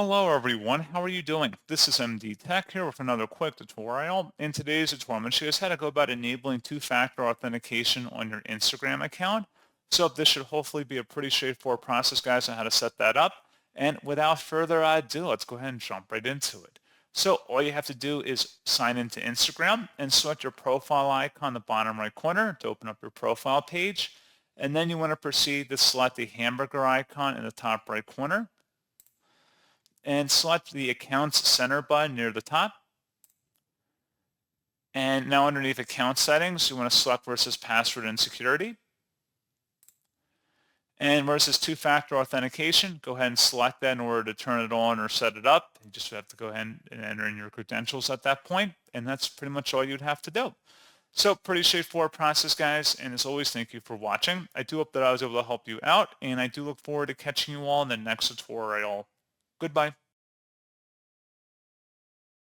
Hello everyone, how are you doing? This is MD Tech here with another quick tutorial. In today's tutorial, I'm going to show you guys how to go about enabling two-factor authentication on your Instagram account. So this should hopefully be a pretty straightforward process, guys, on how to set that up. And without further ado, let's go ahead and jump right into it. So all you have to do is sign into Instagram and select your profile icon in the bottom right corner to open up your profile page. And then you want to proceed to select the hamburger icon in the top right corner and select the Accounts Center button near the top. And now underneath Account Settings, you want to select where it says Password and Security. And where it says Two-Factor Authentication, go ahead and select that in order to turn it on or set it up. You just have to go ahead and enter in your credentials at that point, and that's pretty much all you'd have to do. So pretty straightforward process, guys, and as always, thank you for watching. I do hope that I was able to help you out, and I do look forward to catching you all in the next tutorial. Goodbye.